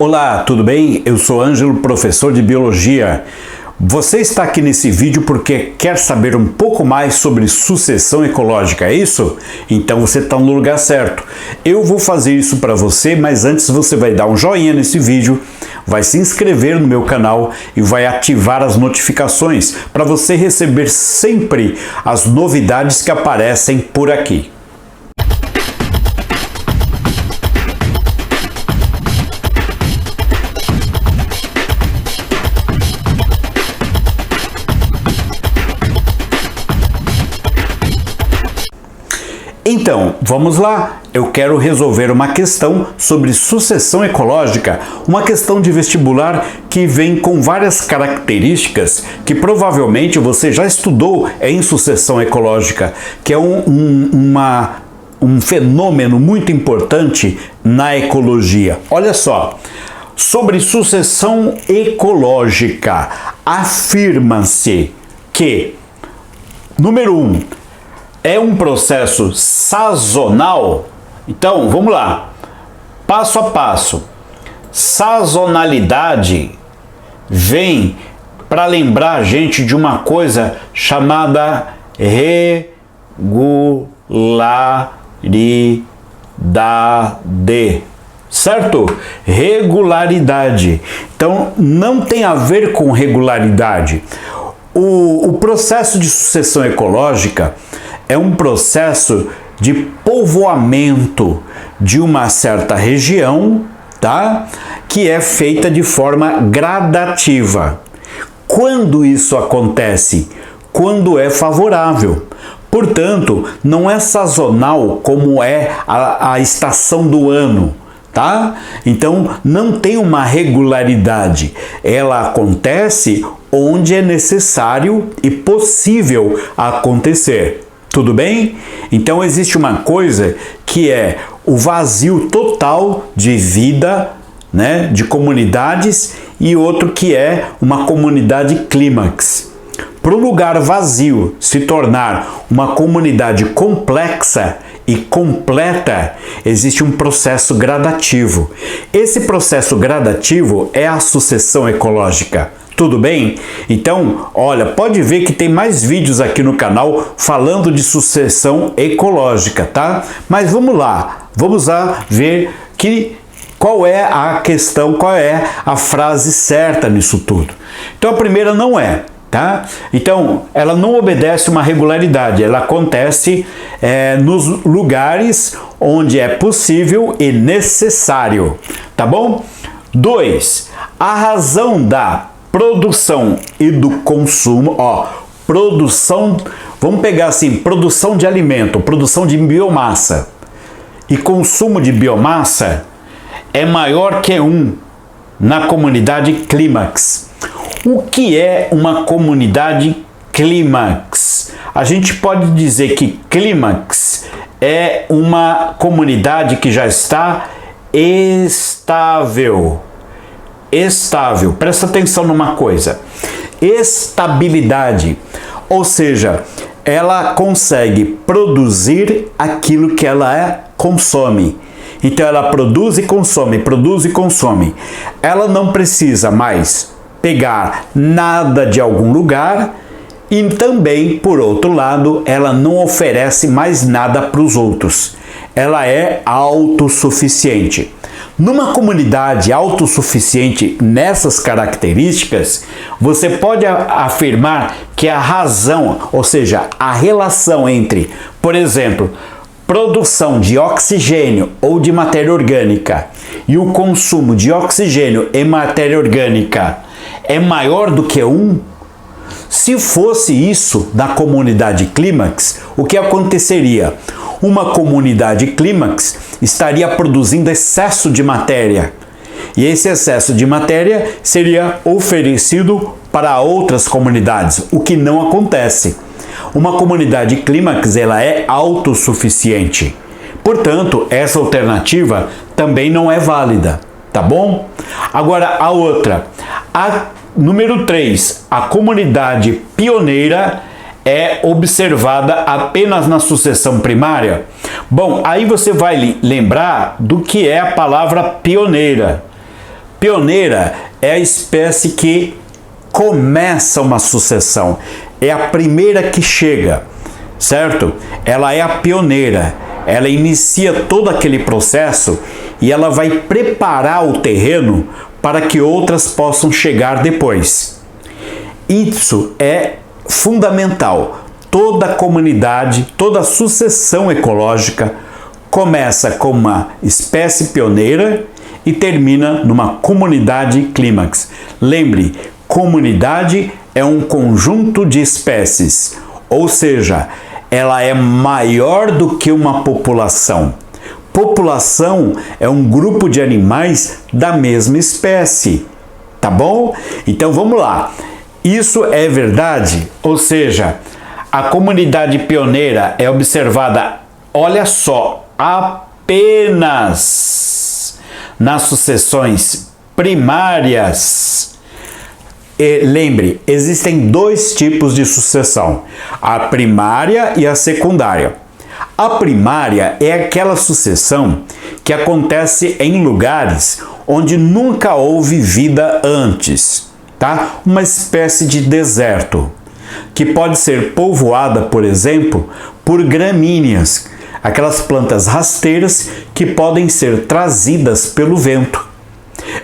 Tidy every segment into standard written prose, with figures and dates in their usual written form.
Olá, tudo bem? Eu sou Ângelo, professor de Biologia. Você está aqui nesse vídeo porque quer saber um pouco mais sobre sucessão ecológica, é isso? Então você está no lugar certo. Eu vou fazer isso para você, mas antes você vai dar um joinha nesse vídeo, vai se inscrever no meu canal e vai ativar as notificações para você receber sempre as novidades que aparecem por aqui. Então, vamos lá! Eu quero resolver uma questão sobre sucessão ecológica, uma questão de vestibular que vem com várias características que provavelmente você já estudou em sucessão ecológica, que é um fenômeno muito importante na ecologia. Olha só, sobre sucessão ecológica, afirma-se que, número 1, é um processo sazonal. Então, vamos lá. Passo a passo. Sazonalidade vem para lembrar a gente de uma coisa chamada regularidade. Certo? Regularidade. Então, não tem a ver com regularidade. O processo de sucessão ecológica é um processo de povoamento de uma certa região, tá? Que é feita de forma gradativa. Quando isso acontece? Quando é favorável. Portanto, não é sazonal como é a estação do ano, tá? Então, não tem uma regularidade. Ela acontece onde é necessário e possível acontecer. Tudo bem? Então existe uma coisa que é o vazio total de vida, né, de comunidades, e outro que é uma comunidade clímax. Para o lugar vazio se tornar uma comunidade complexa e completa, existe um processo gradativo. Esse processo gradativo é a sucessão ecológica. Tudo bem? Então, olha, pode ver que tem mais vídeos aqui no canal falando de sucessão ecológica, tá? Mas vamos lá ver qual é a questão, qual é a frase certa nisso tudo. Então, a primeira não é, tá? Então, ela não obedece uma regularidade, ela acontece nos lugares onde é possível e necessário, tá bom? 2. A razão da produção e do consumo, produção, vamos pegar assim, produção de alimento, produção de biomassa e consumo de biomassa é maior que na comunidade clímax. O que é uma comunidade clímax? A gente pode dizer que clímax é uma comunidade que já está estável. Presta atenção numa coisa, estabilidade, ou seja, ela consegue produzir aquilo que ela consome. Então ela produz e consome. Ela não precisa mais pegar nada de algum lugar e também, por outro lado, ela não oferece mais nada para os outros. Ela é autossuficiente. Numa comunidade autossuficiente nessas características, você pode afirmar que a razão, ou seja, a relação entre, por exemplo, produção de oxigênio ou de matéria orgânica e o consumo de oxigênio e matéria orgânica é maior do que 1? Se fosse isso na comunidade clímax, o que aconteceria? Uma comunidade clímax estaria produzindo excesso de matéria. E esse excesso de matéria seria oferecido para outras comunidades, o que não acontece. Uma comunidade clímax, ela é autossuficiente. Portanto, essa alternativa também não é válida, tá bom? Agora, a outra. Número 3, a comunidade pioneira é observada apenas na sucessão primária? Bom, aí você vai lembrar do que é a palavra pioneira. Pioneira é a espécie que começa uma sucessão, é a primeira que chega, certo? Ela é a pioneira, ela inicia todo aquele processo e ela vai preparar o terreno para que outras possam chegar depois. Isso é fundamental. Toda comunidade, toda sucessão ecológica começa com uma espécie pioneira e termina numa comunidade clímax. Lembre, comunidade é um conjunto de espécies, ou seja, ela é maior do que uma população. População é um grupo de animais da mesma espécie, tá bom? Então vamos lá. Isso é verdade? Ou seja, a comunidade pioneira é observada, olha só, apenas nas sucessões primárias. E lembre, existem dois tipos de sucessão, a primária e a secundária. A primária é aquela sucessão que acontece em lugares onde nunca houve vida antes, tá? Uma espécie de deserto, que pode ser povoada, por exemplo, por gramíneas, aquelas plantas rasteiras que podem ser trazidas pelo vento.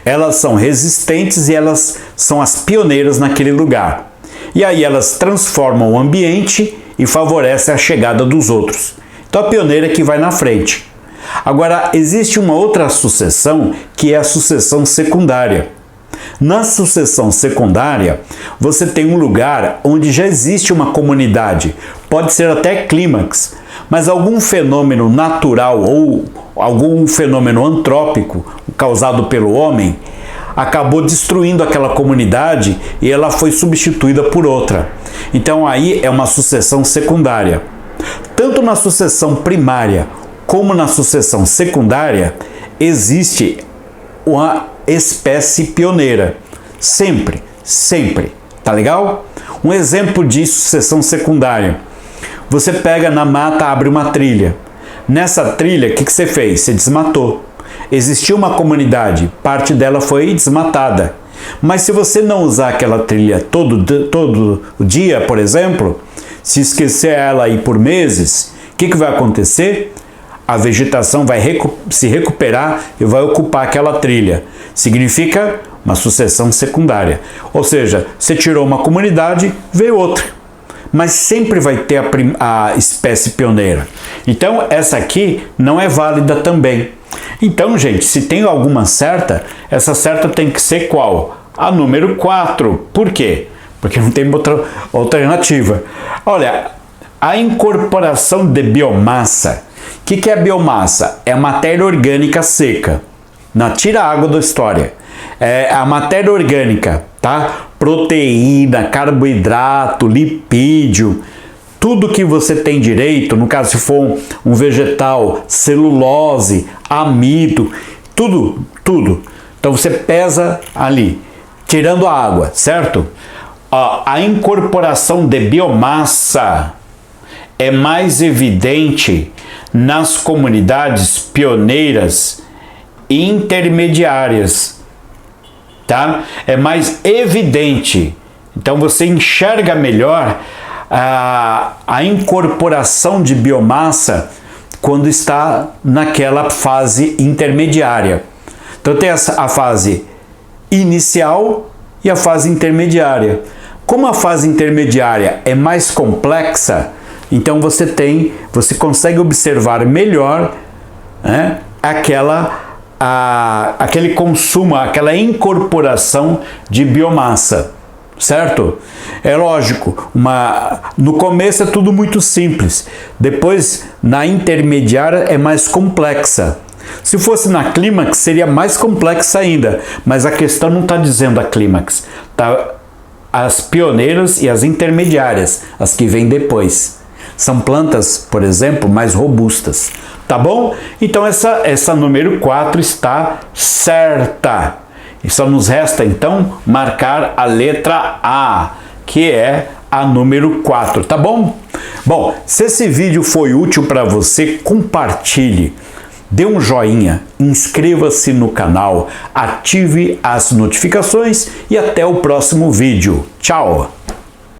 Elas são resistentes e elas são as pioneiras naquele lugar. E aí elas transformam o ambiente e favorecem a chegada dos outros. Então a pioneira é que vai na frente. Agora, existe uma outra sucessão que é a sucessão secundária. Na sucessão secundária, você tem um lugar onde já existe uma comunidade, pode ser até clímax, mas algum fenômeno natural ou algum fenômeno antrópico causado pelo homem acabou destruindo aquela comunidade e ela foi substituída por outra. Então aí é uma sucessão secundária. Tanto na sucessão primária como na sucessão secundária existe uma espécie pioneira. Sempre, sempre. Tá legal? Um exemplo de sucessão secundária. Você pega na mata, abre uma trilha. Nessa trilha, o que você fez? Você desmatou. Existiu uma comunidade, parte dela foi desmatada. Mas se você não usar aquela trilha todo o dia, por exemplo, se esquecer ela aí por meses, o que vai acontecer? A vegetação vai se recuperar e vai ocupar aquela trilha. Significa uma sucessão secundária. Ou seja, você tirou uma comunidade, veio outra. Mas sempre vai ter a espécie pioneira. Então, essa aqui não é válida também. Então, gente, se tem alguma certa, essa certa tem que ser qual? A número 4. Por quê? Porque não tem outra alternativa. Olha, a incorporação de biomassa. O que é biomassa? É a matéria orgânica seca. Não tira a água da história. É a matéria orgânica, tá? Proteína, carboidrato, lipídio, tudo que você tem direito, no caso se for um vegetal, celulose, amido, tudo. Então você pesa ali, tirando a água, certo? A incorporação de biomassa é mais evidente nas comunidades pioneiras e intermediárias, tá? É mais evidente. Então você enxerga melhor a incorporação de biomassa quando está naquela fase intermediária. Então tem a fase inicial e a fase intermediária. Como a fase intermediária é mais complexa, então você consegue observar melhor, né, aquele consumo, aquela incorporação de biomassa, certo? É lógico, no começo é tudo muito simples, depois na intermediária é mais complexa. Se fosse na clímax seria mais complexa ainda, mas a questão não está dizendo a clímax, tá? As pioneiras e as intermediárias, as que vêm depois. São plantas, por exemplo, mais robustas. Tá bom? Então essa número 4 está certa. E só nos resta então marcar a letra A, que é a número 4, tá bom? Bom, se esse vídeo foi útil para você, compartilhe. dê um joinha, inscreva-se no canal, ative as notificações e até o próximo vídeo. Tchau!